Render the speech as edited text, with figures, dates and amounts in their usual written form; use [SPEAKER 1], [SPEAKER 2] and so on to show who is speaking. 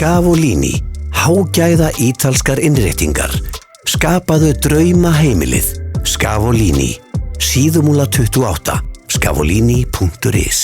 [SPEAKER 1] Scavolini, hágæða ítalskar innréttingar. Skapaðu drauma heimilið. Scavolini, Síðumúla 28, scavolini.is.